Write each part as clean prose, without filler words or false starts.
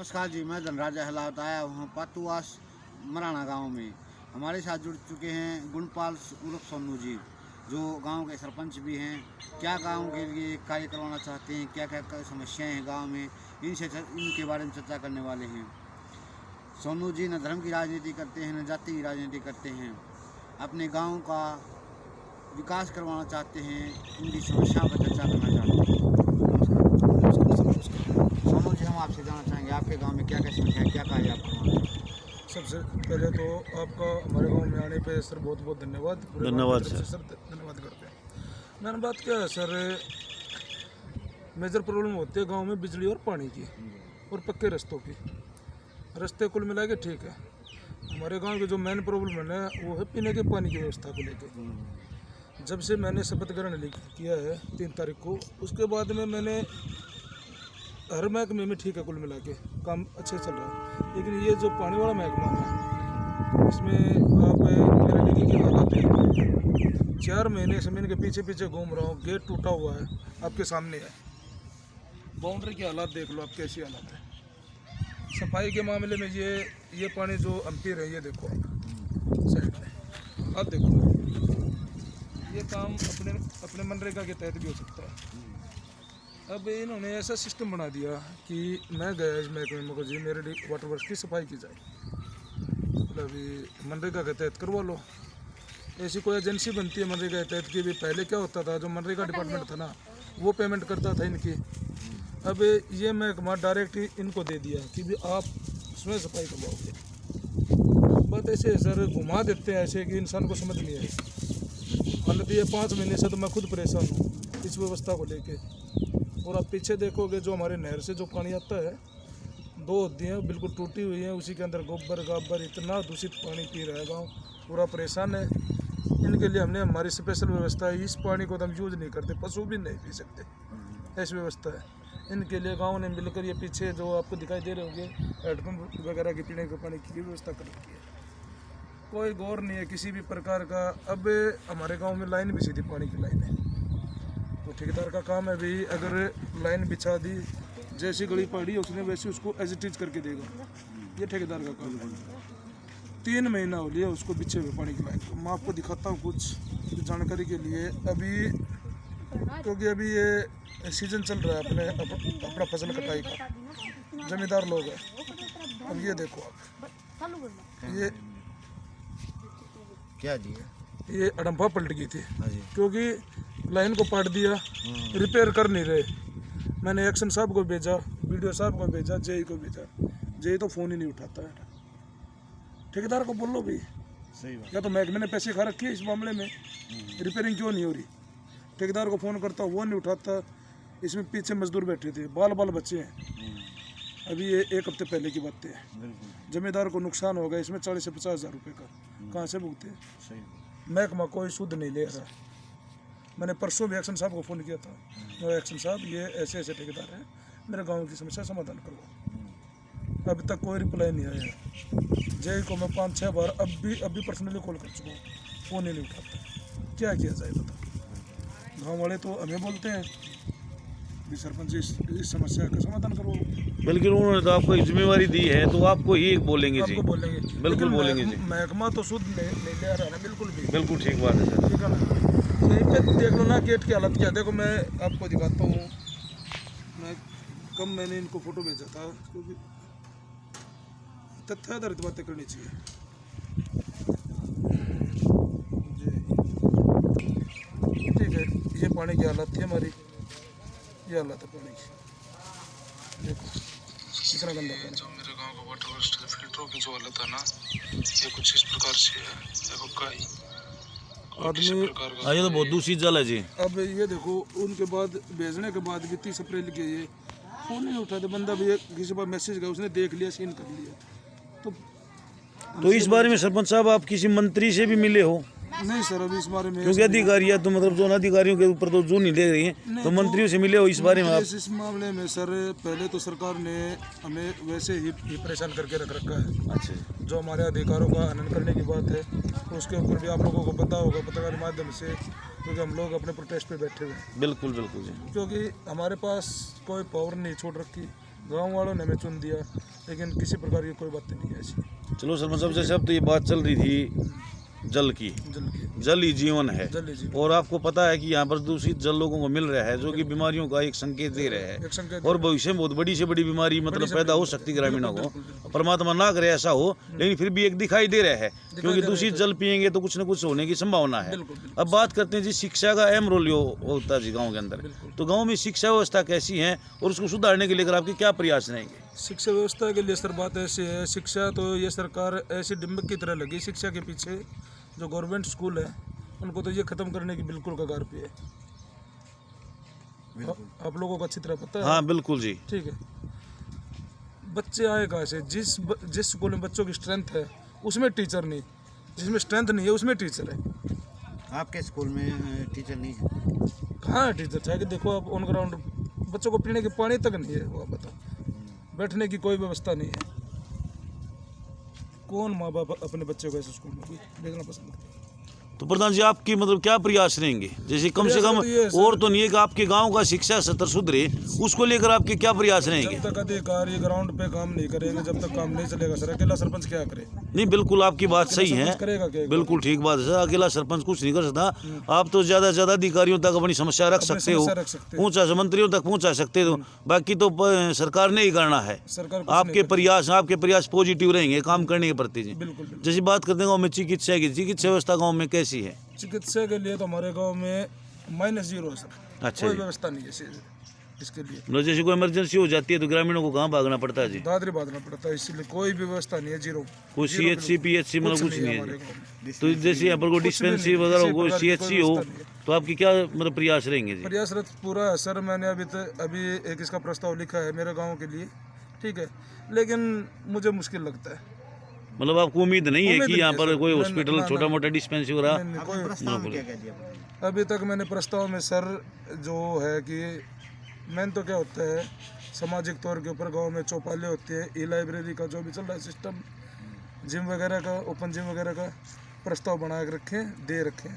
नमस्कार जी, मैं धनराज अहलावत आया हूँ पातुआस मराना गांव में। हमारे साथ जुड़ चुके हैं गुणपाल उर्फ सोनू जी, जो गांव के सरपंच भी हैं। क्या गांव के लिए कार्य करवाना चाहते हैं, क्या क्या समस्याएं हैं गांव में, इनके बारे में चर्चा करने वाले हैं। सोनू जी न धर्म की राजनीति करते हैं न जाति की राजनीति करते हैं, अपने गाँव का विकास करवाना चाहते हैं, उनकी समस्याओं पर चर्चा करना चाहते हैं। सोनू जी, हम आपसे जानना चाहेंगे आपके गांव में क्या क्या समस्या है, क्या कार्य आप करवाना चाहते हैं। सबसे पहले तो आपका हमारे गांव में आने पे सर बहुत बहुत धन्यवाद। धन्यवाद सर धन्यवाद करते हैं। मैंने बात क्या है सर, मेजर प्रॉब्लम होती है गांव में बिजली और पानी की और पक्के रास्तों की। रास्ते कुल मिला के ठीक है। हमारे गांव की जो मेन प्रॉब्लम है वो है पीने के पानी की व्यवस्था को लेके। जब से मैंने शपथ ग्रहण किया है 3 तारीख को, उसके बाद में मैंने हर महकमे में ठीक है, कुल मिला के काम अच्छे चल रहा है। लेकिन ये जो पानी वाला महकमा है, इसमें आप मेरे डिग्री की हालत है। 4 महीने से मैं इनके पीछे पीछे घूम रहा हूँ। गेट टूटा हुआ है, आपके सामने है। बाउंड्री की हालत देख लो आप, कैसी हालत है। सफाई के मामले में ये पानी जो हम पी रहे हैं, ये देखो आप साइड में, आप देखो ये काम अपने मनरेगा के तहत भी हो सकता है। अब इन्होंने ऐसा सिस्टम बना दिया कि मैं गया इस महकमे में, जी मेरे वाटर वर्क्स की सफाई की जाए, मतलब अभी मनरेगा के तहत करवा लो। ऐसी कोई एजेंसी बनती है मनरेगा के तहत की। भी पहले क्या होता था, जो मनरेगा डिपार्टमेंट था ना, वो पेमेंट करता था इनकी। अब ये महकमा डायरेक्ट ही इनको दे दिया कि भी आप स्वयं सफाई करवाओगे। बात ऐसे है सर, घुमा देते हैं ऐसे कि इंसान को समझ नहीं आए। हालत ये 5 महीने से तो मैं खुद परेशान हूँ इस व्यवस्था को लेके। और आप पीछे देखोगे जो हमारे नहर से जो पानी आता है, 2 हद्दियाँ बिल्कुल टूटी हुई हैं, उसी के अंदर गोबर गाबर इतना दूषित पानी पी रहा है गाँव, पूरा परेशान है। इनके लिए हमने हमारी स्पेशल व्यवस्था है। इस पानी को तो हम यूज़ नहीं करते, पशु भी नहीं पी सकते, ऐसी व्यवस्था है। इनके लिए गाँव ने मिलकर ये पीछे जो आपको दिखाई दे रहे होंगे हैंडपम्प वगैरह के पीने के पानी की व्यवस्था कर रखी है। कोई गौर नहीं है किसी भी प्रकार का। अब हमारे गाँव में लाइन भी सीधी पानी की लाइन है, तो ठेकेदार का काम है भी, अगर लाइन बिछा दी, जैसी गली पड़ी उसने वैसे उसको एज इट इज करके देगा। ये ठेकेदार का काम है। 3 महीना हो लिया उसको बिछे हुए पानी की लाइन को। मैं आपको दिखाता हूँ कुछ जानकारी के लिए। अभी क्योंकि अभी ये सीजन चल रहा है अपना फसल कटाई का, जमींदार लोग हैं। अब ये देखो आप, ये क्या जी, ये अडम्फा पलट गई थी क्योंकि लाइन को पाट दिया, रिपेयर कर नहीं रहे। मैंने एक्शन साहब को भेजा, वीडियो साहब को भेजा, जेई को भेजा। जेई तो फ़ोन ही नहीं उठाता है। ठेकेदार को बोल लो भी, सही बात। या तो महकमे ने पैसे खा रखे इस मामले में, रिपेयरिंग क्यों नहीं हो रही। ठेकेदार को फ़ोन करता, वो नहीं उठाता। इसमें पीछे मजदूर बैठे थे, बाल बच्चे हैं। अभी ये 1 हफ्ते पहले की बातें हैं। जमींदार को नुकसान होगा इसमें 40 से 50 हज़ार रुपये का, कहाँ से भुगते। महकमा कोई शुद्ध नहीं ले रहा। मैंने परसों भी एक्शन साहब को फ़ोन किया था, वो एक्शन साहब ये ऐसे ऐसे ठेकेदार हैं, मेरे गांव की समस्या समाधान करवाओ। अभी तक कोई रिप्लाई नहीं आया। जेई को मैं 5-6 बार अभी पर्सनली कॉल कर चुका हूँ, फ़ोन ही नहीं उठाता। क्या किया जाए बता। गाँव वाले तो हमें बोलते हैं कि सरपंच इस समस्या का समाधान करो। बिल्कुल, उन्होंने तो आपको एक जिम्मेवारी दी है, तो आपको ही बोलेंगे जी। आपको बोलेंगे, बिल्कुल बोलेंगे जी। महकमा तो शुद्ध नहीं ले रहा है बिल्कुल भी। बिल्कुल ठीक बात है सर। ठीक है ना। यहीं पे देख लो ना गेट की हालत क्या। देखो मैं आपको दिखाता हूँ। मैंने इनको फोटो भेजा था क्योंकि तथ्याधारित बातें करनी चाहिए। ठीक है, ये पानी की हालत थी हमारी, ये हालत है पानी की। देखो कितना गंदा पानी। जो मेरे गांव का वाटर वर्क्स फिल्टरों की जो हालत है ना, ये कुछ इस प्रकार से है। देखो काई आदमी, ये तो बहुत दूषित जल है जी। अब ये देखो उनके बाद भेजने के बाद भी 30 अप्रैल के ये फ़ोन नहीं उठाते। बंदा भी किसी पर मैसेज गया, उसने देख लिया, सीन कर लिया। तो इस बारे में सरपंच साहब आप किसी मंत्री से भी मिले हो? नहीं सर, अभी इस बारे में, क्योंकि अधिकारी तो मतलब जो अधिकारियों के ऊपर तो जो नहीं दे रही है, तो मंत्रियों से मिले हो इस बारे में आप? इस मामले में सर पहले तो सरकार ने हमें वैसे ही परेशान करके रख रखा है। अच्छा, जो हमारे अधिकारों का हनन करने की बात है, तो उसके ऊपर भी आप लोगों को पता होगा पत्रकार माध्यम से, क्योंकि हम लोग अपने प्रोटेस्ट पे बैठे हुए हैं। बिल्कुल बिल्कुल जी। क्योंकि हमारे पास कोई पावर नहीं छोड़ रखी, गांव वालों ने हमें चुन दिया, लेकिन किसी प्रकार की कोई बात नहीं है ऐसी। चलो सर, मतलब जैसे अब तो ये बात चल रही थी जल की, जल ही जीवन है, जल ही जीवन। और आपको पता है कि यहाँ पर दूषित जल लोगों को मिल रहा है, जो कि बीमारियों का एक संकेत दे रहा एक है, संकेत और भविष्य में बहुत बड़ी से बड़ी बीमारी मतलब से पैदा हो बड़ी सकती है ग्रामीणों को। बिल्कुल। परमात्मा ना करे ऐसा हो, लेकिन फिर भी एक दिखाई दे रहा है, क्योंकि दे दूषित जल पियेंगे तो कुछ न कुछ होने की संभावना है। बिल्कुल। अब बात करते हैं जी, शिक्षा का अहम रोल होता है जी गाँव के अंदर। तो गाँव में शिक्षा व्यवस्था कैसी है और उसको सुधारने के लिए अगर आपके क्या प्रयास रहेंगे? शिक्षा व्यवस्था के लिए सर बात ऐसी है, शिक्षा तो ये सरकार ऐसी डिम्बक की तरह लगी शिक्षा के पीछे। जो गवर्नमेंट स्कूल है उनको तो ये ख़त्म करने की बिल्कुल कगार पे है। आप लोगों को अच्छी तरह पता है। हाँ बिल्कुल जी। ठीक है, बच्चे आए कहाँ से? जिस स्कूल में बच्चों की स्ट्रेंथ है उसमें टीचर नहीं, जिसमें स्ट्रेंथ नहीं है उसमें टीचर है। आपके स्कूल में टीचर नहीं है? कहाँ है टीचर? चाहे कि देखो आप ऑन ग्राउंड बच्चों को पीने के पानी तक नहीं है, वो आप बताओ। बैठने की कोई व्यवस्था नहीं है। कौन माँ बाप अपने बच्चे को ऐसे स्कूल में भेजना पसंद करते हैं? तो प्रधान जी, आपकी मतलब क्या प्रयास रहेंगे? जैसे कम से कम प्रयास तो ये है सर, और तो नहीं है कि आपके गांव का शिक्षा स्तर सुधरे, उसको लेकर आपके क्या प्रयास रहेंगे? जब तक अधिकारी ग्राउंड पे काम नहीं करेंगे, जब तक काम नहीं चलेगा सर। अकेला सरपंच क्या करे? नहीं, बिल्कुल आपकी बात सही है, सरपंच करेगा क्या? बिल्कुल ठीक बात है सर। अकेला सरपंच कुछ नहीं कर सकता। आप तो ज्यादा से ज्यादा अधिकारियों तक अपनी समस्या रख सकते हो, पहुंचा मंत्रियों तक पहुंचा सकते हो, बाकी तो सरकार ने ही करना है। सरकार आपके प्रयास पॉजिटिव रहेंगे काम करने के प्रति जी। बिल्कुल। जैसे बात करते हैं गाँव में चिकित्सा की, चिकित्सा व्यवस्था गाँव में कैसी है? चिकित्सा के लिए तो हमारे गांव में -0 है सर। अच्छा कोई जी। व्यवस्था नहीं है इसके लिए। मतलब जैसे कोई इमरजेंसी हो जाती है तो ग्रामीणों को कहाँ भागना पड़ता है जी? दादरी बांधना पड़ता है, इसीलिए कोई भी व्यवस्था नहीं है। 0 कोई CHC PHC मतलब कुछ नहीं है हमारे जी। गाँव में। तो जैसे यहाँ पर कोई डिस्पेंसरी नहीं, वगैरह किसी हो, कोई प्रकार की कोई CHC हो, व्यवस्था नहीं है। तो आपकी क्या मतलब प्रयास रहेंगे जी? प्रयासरत पूरा है सर। मैंने अभी एक इसका प्रस्ताव लिखा है मेरे गांव के लिए, ठीक है, लेकिन मुझे मुश्किल लगता है। मतलब आपको उम्मीद नहीं है उम्मीद कि नहीं यहाँ है पर सर। कोई ना, हॉस्पिटल ना, छोटा मोटा डिस्पेंसरी वगैरह? नहीं, कोई प्रस्ताव में क्या कह दिया? अभी तक मैंने प्रस्ताव में सर जो है कि मेन तो क्या होता है, सामाजिक तौर के ऊपर गांव में चौपाले होते हैं, ई लाइब्रेरी का जो भी चल रहा है सिस्टम, जिम वगैरह का, ओपन जिम वगैरह का प्रस्ताव बना के दे रखे,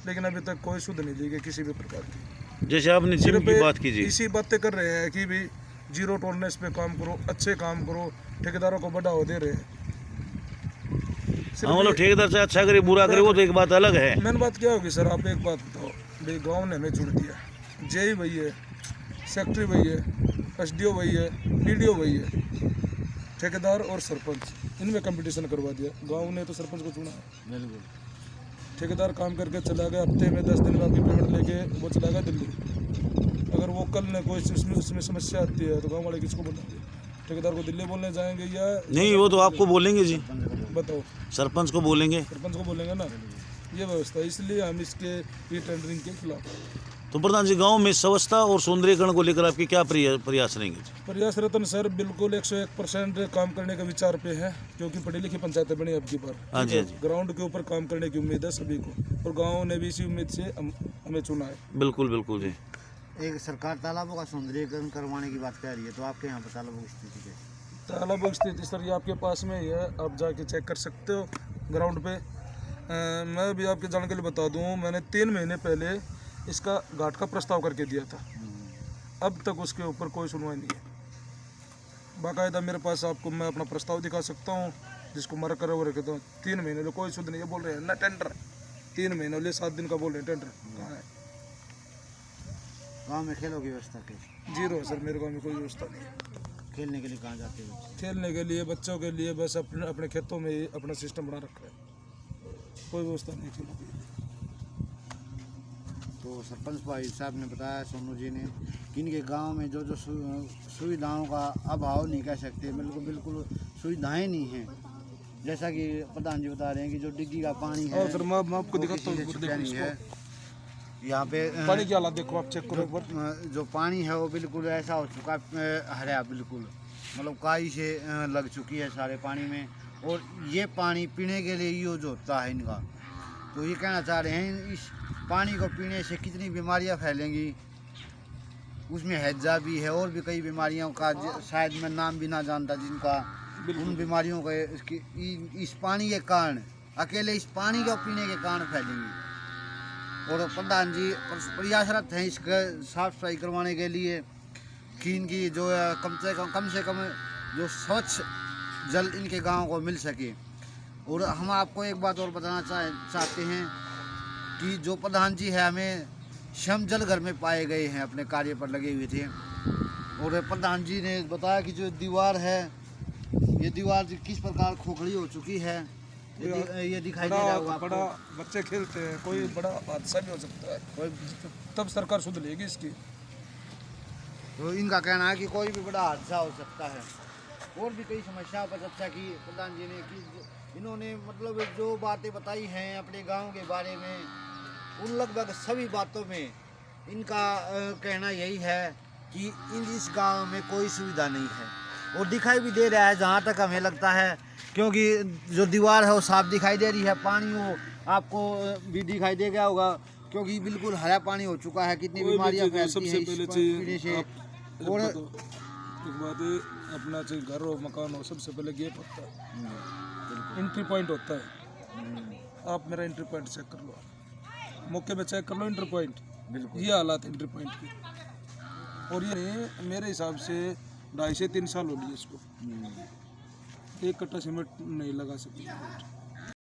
लेकिन अभी तक कोई सुध नहीं ली गई किसी भी प्रकार की। जैसे आपने जिम सिर्फ की बात की जी, इसी बातें कर रहे हैं कि भी 0 टॉलरेंस पे काम करो, अच्छे काम करो, ठेकेदारों को बढ़ावा दे रहे हैं। हाँ मतलब ठेकेदार से अच्छा करे बुरा करे वो तो एक बात अलग है। मेन बात क्या होगी सर? आप एक बात बताओ, भाई गांव ने हमें जुड़ दिया, जेई वही है, सेक्रेटरी वही है, SDO वही है, PDO वही है, ठेकेदार और सरपंच इनमें कंपटीशन करवा दिया। गांव ने तो सरपंच को चुना है। बिल्कुल। ठेकेदार काम करके चला गया, हफ्ते में 10 दिन का भी पेमेंट लेके वो चला गया दिल्ली। अगर वो कल ने कोई उसमें समस्या आती है तो गाँव वाले किसको बोलेंगे? ठेकेदार को दिल्ली बोलने जाएंगे या नहीं, वो तो आपको बोलेंगे जी, बताओ? सरपंच को बोलेंगे। सरपंच को बोलेंगे ना। ये व्यवस्था, इसलिए हम इसके ई टेंडरिंग के खिलाफ हैं। तो प्रधान जी, गांव में स्वच्छता और सौंदर्यीकरण को लेकर आपके क्या प्रयास रहेंगे जी? प्रयास रतन सर बिल्कुल 101% काम करने के विचार पे है, क्योंकि पढ़ी लिखी पंचायतें बनी अब की बार। हाँ जी, हाँ जी। ग्राउंड के ऊपर काम करने की उम्मीद है सभी को, और गाँव ने भी इसी उम्मीद से हमें चुना है। बिल्कुल बिल्कुल जी। एक सरकार तालाबों का सौंदर्यीकरण करवाने की बात कह रही है, तो आपके यहाँ पर तालाबों की स्थिति कैसी? तालाब की स्थिति सर ये आपके पास में ही है, आप जाके चेक कर सकते हो ग्राउंड पे। मैं भी आपके जानकारी के लिए बता दूं, मैंने 3 महीने पहले इसका घाट का प्रस्ताव करके दिया था। अब तक उसके ऊपर कोई सुनवाई नहीं है। बाकायदा मेरे पास आपको मैं अपना प्रस्ताव दिखा सकता हूँ, जिसको मर कर वो रखे। 3 महीने में कोई सुध नहीं है, बोल रहे हैं ना टेंडर। 3 महीने ले 7 दिन का बोल रहे हैं टेंडर। कहाँ है? गाँव में खेलों की व्यवस्था कैसी? 0 है सर, मेरे गाँव में कोई व्यवस्था नहीं है। खेलने के लिए कहाँ जाते हो? खेलने के लिए बच्चों के लिए बस अपने खेतों में ही अपना सिस्टम बना रखा है, कोई व्यवस्था नहीं खेलों की। तो सरपंच भाई साहब ने बताया, सोनू जी ने, कि इनके गांव में जो सुविधाओं का अभाव नहीं कह सकते, बिल्कुल सुविधाएं नहीं हैं। जैसा कि प्रधान जी बता रहे हैं कि जो डिग्गी का पानी है, सर मैं आपको वो दिखाता किसी हूँ, से छुपा नहीं है। यहाँ पे पानी की हालत देखो, आप चेक करो एक बार। जो पानी है वो बिल्कुल ऐसा हो चुका है, हरा बिल्कुल, मतलब काई से लग चुकी है सारे पानी में। और ये पानी पीने के लिए यूज होता है इनका। तो ये कहना चाह रहे हैं, इस पानी को पीने से कितनी बीमारियां फैलेंगी, उसमें हैजा भी है और भी कई बीमारियों का शायद मैं नाम भी ना जानता, जिनका उन बीमारियों का इस पानी के कारण, अकेले इस पानी को पीने के कारण फैलेंगी। और प्रधान जी प्रयासरत हैं इसका साफ सफाई करवाने के लिए। कि इनकी जो है कम से कम जो स्वच्छ जल इनके गांव को मिल सके। और हम आपको एक बात और बताना चाहते हैं कि जो प्रधान जी है हमें श्रम जल घर में पाए गए हैं, अपने कार्य पर लगे हुए थे। और प्रधान जी ने बताया कि जो दीवार है, ये दीवार किस प्रकार खोखली हो चुकी है, ये दिखाई दे रहा होगा आपको। बड़ा बच्चे खेलते हैं, कोई बड़ा हादसा भी हो सकता है, कोई तब सरकार सुध लेगी इसकी। तो इनका कहना है कि कोई भी बड़ा हादसा हो सकता है। और भी कई समस्याओं पर चर्चा की प्रधान जी ने, कि इन्होंने मतलब जो बातें बताई हैं अपने गांव के बारे में, उन लगभग सभी बातों में इनका कहना यही है कि इस गांव में कोई सुविधा नहीं है। और दिखाई भी दे रहा है जहाँ तक हमें लगता है, क्योंकि जो दीवार है वो साफ दिखाई दे रही है, पानी वो आपको भी दिखाई दे गया होगा, क्योंकि बिल्कुल हरा पानी हो चुका है। कितनी बीमारियां फैलती हैं इस पीने से। और एक बात है, अपना चाहे घर हो मकान हो, सबसे पहले गेट होता है, एंट्री पॉइंट होता है। आप मेरा एंट्री पॉइंट चेक कर लो, मौके पे चेक कर लो एंट्री पॉइंट, ये हालात एंट्री पॉइंट की। और ये मेरे हिसाब से 2.5 से 3 साल हो लिए इसको, एक कट्टा सीमेंट नहीं लगा सकते।